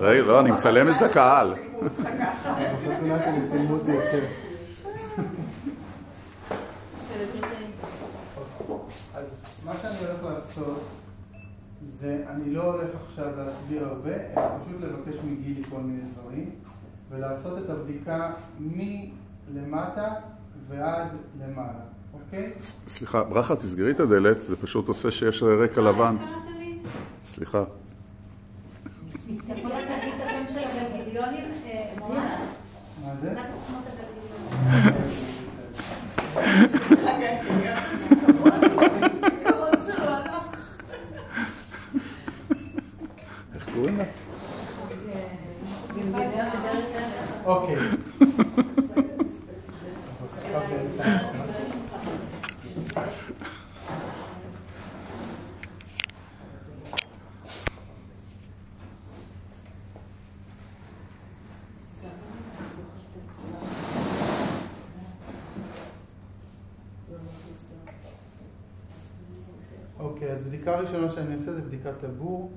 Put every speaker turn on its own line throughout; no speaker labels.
רגע, לא, אני מצלם את הקהל.
אז מה שאני הולך לעשות זה, אני לא הולך עכשיו להסביר הרבה, אלא פשוט לבקש מגילי כל מיני דברים ולעשות את הבדיקה מלמטה ועד למעלה, אוקיי?
סליחה, ברכה, תסגרי את הדלת, זה פשוט עושה שיש רקע לבן. סליחה.
אתה יכול רק להגיד את השם של הגלגליונים?
מה זה?
איך קוראים לה?
אוקיי. אוקיי, אז בדיקה ראשונה שאני אעשה זה בדיקת הבור.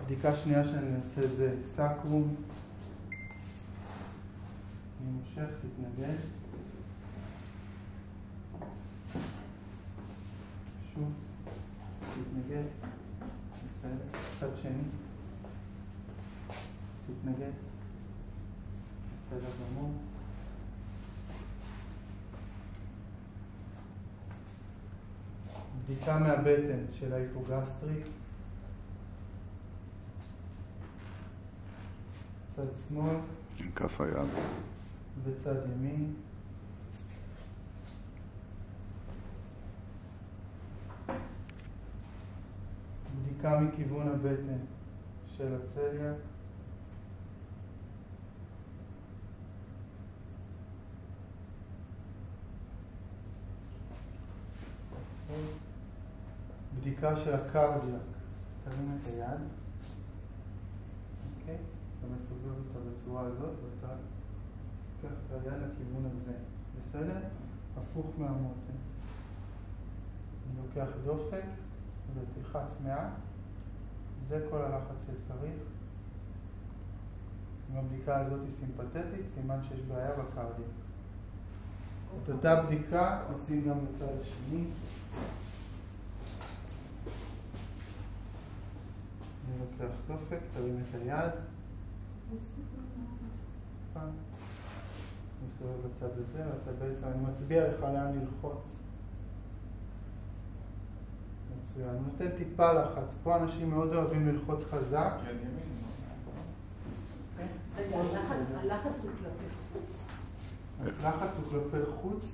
בדיקה שנייה שאני אעשה זה סקרום. אני מושך, תתנגד. שוב, תתנגד. בסדר, צד שני. תתנגד. בסדר גמור. בדיקה מהבטן של ההיפוגסטריק. צד שמאל.
עם כף היד.
וצד ימין. בדיקה מכיוון הבטן של הצליאק. בדיקה של הקרדיאק. תרים את היד. אוקיי? אתה מסובב אותה בצורה הזאת ואתה לוקח את היד לכיוון הזה. בסדר? הפוך מהמותן. אני לוקח דופק ותלחץ מעט. זה כל הלחץ שצריך. אם הבדיקה הזאת היא סימפתטית, סימן שיש בעיה בקרדיאק. את אותה בדיקה עושים גם בצד השני. אני לוקח דופק, תרים את היד. אני מסובב בצד הזה, ואתה בעצם, אני מצביע לך לאן ללחוץ. מצוין. אני נותן טיפה לחץ. פה אנשים מאוד אוהבים ללחוץ חזק.
כן, ימין.
הלחץ הוא כלפי חוץ.
לחץ הוא כלפי חוץ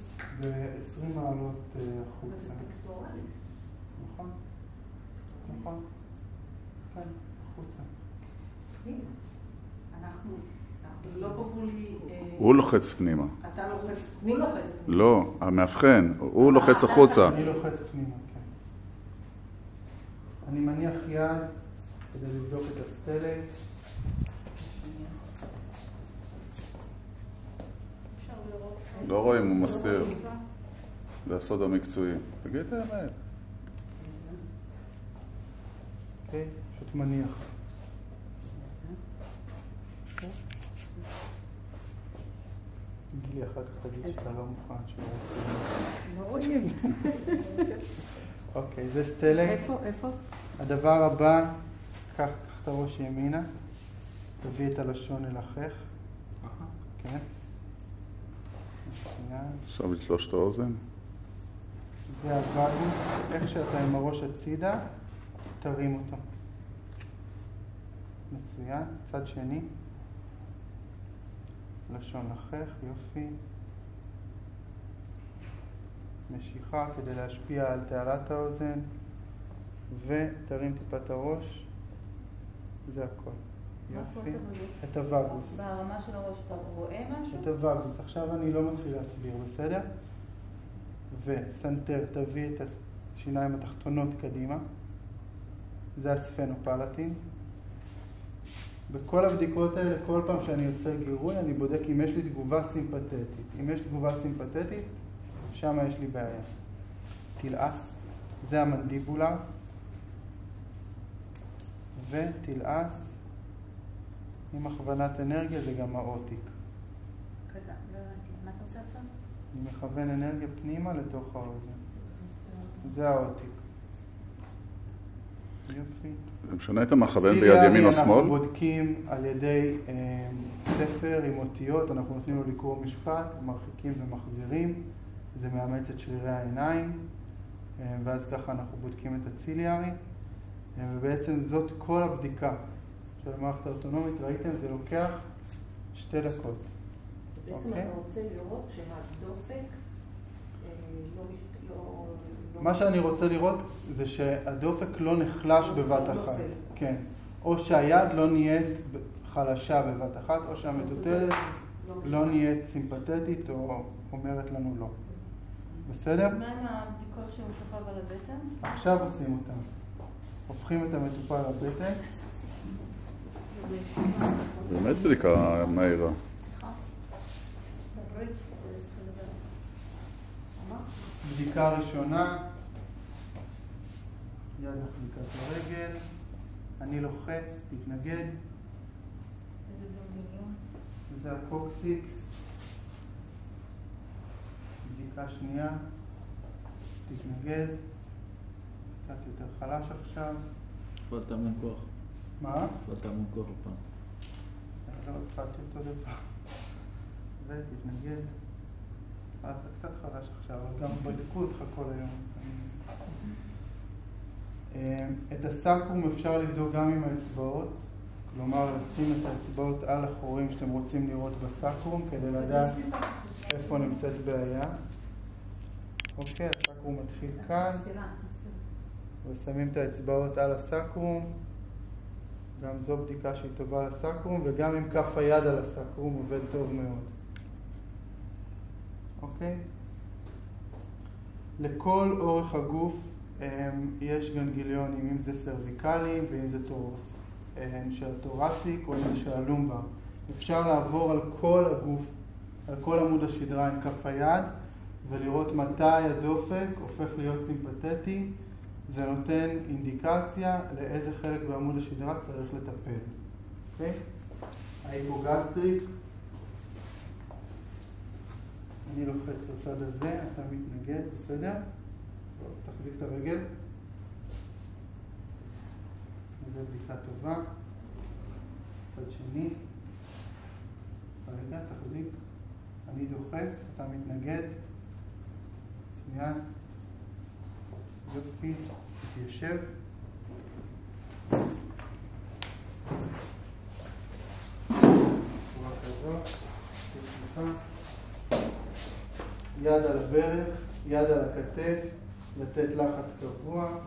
ב-20 מעלות החוצה.
זה פקטורלי.
נכון? נכון? כן, החוצה.
אנחנו לא ברור לי...
הוא לוחץ פנימה.
אתה לוחץ...
מי לוחץ?
לא, המאבחן. הוא לוחץ החוצה.
אני לוחץ פנימה, כן. אני מניח יד כדי לבדוק את הסטלק.
לא רואים, הוא מסתיר. זה הסוד המקצועי. תגיד את האמת.
אוקיי, פשוט מניח. גילי, אחר כך תגיד שאתה לא מוכן,
לא רואים.
אוקיי, זה סטלק.
איפה?
הדבר הבא, קח את הראש ימינה, תביא את הלשון אל החך. כן.
עכשיו את שלושת האוזן.
זה הווגוס, איך שאתה עם הראש הצידה, תרים אותו. מצוין, צד שני. לשון לחך, יופי. משיכה כדי להשפיע על תעלת האוזן. ותרים טיפה את הראש. זה הכל. יופי. את הווגוס.
ברמה של הראש אתה רואה משהו?
את הווגוס. עכשיו אני לא מתחיל להסביר, בסדר? וסנטר, תביא את השיניים התחתונות קדימה. זה הספנופלטין. בכל הבדיקות האלה, כל פעם שאני יוצא גירוי, אני בודק אם יש לי תגובה סימפתטית. אם יש תגובה סימפתטית, שם יש לי בעיה. תלעס, זה המנדיבולה, ותלעס, עם הכוונת אנרגיה זה גם האוטיק.
רגע, לא הבנתי, מה אתה עושה עכשיו?
אני מכוון אנרגיה פנימה לתוך האוזן. זה האוטיק. יופי.
זה משנה את המכוון ביד ימין או שמאל?
אנחנו בודקים על ידי ספר עם אותיות, אנחנו נותנים לו לקרוא משפט, מרחיקים ומחזירים, זה מאמץ את שרירי העיניים, ואז ככה אנחנו בודקים את הציליארי, ובעצם זאת כל הבדיקה של המערכת האוטונומית, ראיתם? זה לוקח 2 דקות.
בעצם אתה רוצה לראות שהדופק לא...
מה שאני רוצה לראות זה שהדופק לא נחלש בבת אחת. כן. או שהיד לא נהיית חלשה בבת אחת, או שהמטוטלת לא נהיית סימפתטית או אומרת לנו לא. בסדר?
מה עם הבדיקות שהוא שוכב על הבטן?
עכשיו עושים אותם. הופכים את המטופל לבטן.
באמת בדיקה מהירה.
בדיקה ראשונה, יד מחזיקת הרגל, אני לוחץ, תתנגד. זה הקוקסיקס. בדיקה שנייה, תתנגד. קצת יותר חלש עכשיו.
הפעלת המון כוח.
מה?
הפעלת המון כוח הפעם.
לא, התחלתי אותו דבר. ותתנגד. אתה קצת חלש עכשיו, אבל גם בדקו אותך כל היום. את הסקרום אפשר לבדוק גם עם האצבעות, כלומר לשים את האצבעות על החורים שאתם רוצים לראות בסקרום כדי לדעת איפה נמצאת בעיה. אוקיי, הסקרום מתחיל כאן, ושמים את האצבעות על הסקרום, גם זו בדיקה שהיא טובה לסקרום, וגם עם כף היד על הסקרום עובד טוב מאוד. אוקיי? לכל אורך הגוף יש גנגיליונים, אם זה סרוויקליים ואם זה של התורסיק או אם זה של הלומבה. אפשר לעבור על כל הגוף, על כל עמוד השדרה עם כף היד ולראות מתי הדופק הופך להיות סימפתטי. זה נותן אינדיקציה לאיזה חלק בעמוד השדרה צריך לטפל. אוקיי? ההיפוגסטריק. אני לוחץ לצד הזה, אתה מתנגד, בסדר? תחזיק את הרגל. זו בדיקה טובה. צד שני. רגע, תחזיק. אני דוחף, אתה מתנגד. מצוין. יופי, תתיישב. בצורה כזאת. תתיישב. יד על הברך, יד על הכתף, לתת לחץ קבוע,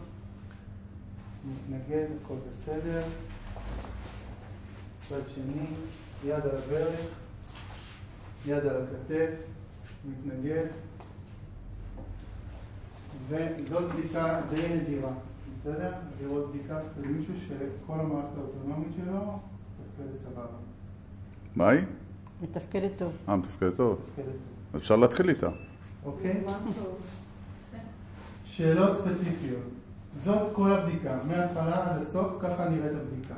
מתנגד, הכל בסדר. צד שני, יד על הברך, יד על הכתף, מתנגד. וזאת בדיקה די נדירה, בסדר? לראות בדיקה של מישהו שכל המערכת האוטונומית שלו מתפקדת סבבה.
מה היא?
מתפקדת טוב.
מתפקדת טוב.
מתפקדת טוב.
אפשר להתחיל איתה.
אוקיי? שאלות ספציפיות. זאת כל הבדיקה. מההתחלה עד הסוף, ככה נראית הבדיקה.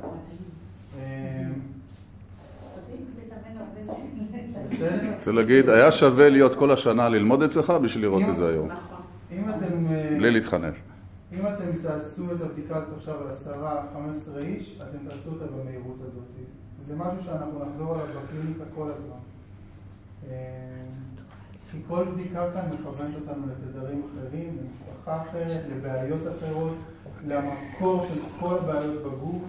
רוצה להגיד, היה שווה להיות כל השנה ללמוד אצלך בשביל לראות את זה היום. בלי להתחנף.
אם אתם תעשו את הבדיקה הזאת עכשיו על 10-15 איש, אתם תעשו אותה במהירות הזאת. זה משהו שאנחנו נחזור עליו בקליניקה כל הזמן. כי כל בדיקה כאן מכוונת אותנו לתדרים אחרים, למשפחה אחרת, לבעיות אחרות, למקור של כל הבעיות בגוף.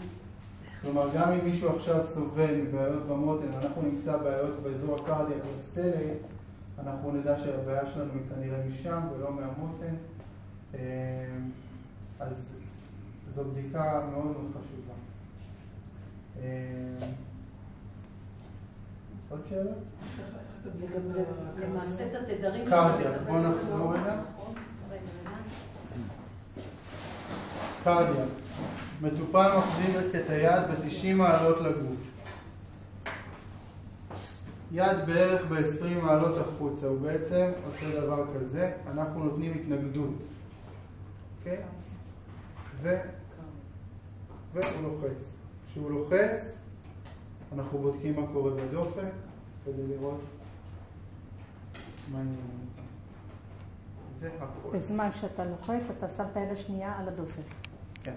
כלומר, גם אם מישהו עכשיו סובל מבעיות במותן, אנחנו נמצא בעיות באזור הקרדיה והסטלית, אנחנו נדע שהבעיה שלנו היא כנראה משם ולא מהמותן. אז זו בדיקה מאוד מאוד חשובה. עוד שאלה?
למעשה את התדרים...
קרדיה, בוא נחזור רגע. קרדיה. מטופל מחזיק את היד ב-90 מעלות לגוף. יד בערך ב-20 מעלות החוצה, הוא בעצם עושה דבר כזה, אנחנו נותנים התנגדות, אוקיי? והוא לוחץ. כשהוא לוחץ, אנחנו בודקים מה קורה בדופק, כדי לראות מה העניין. זה הכל.
בזמן שאתה לוחץ, אתה שם את היד השנייה על הדופק.
כן.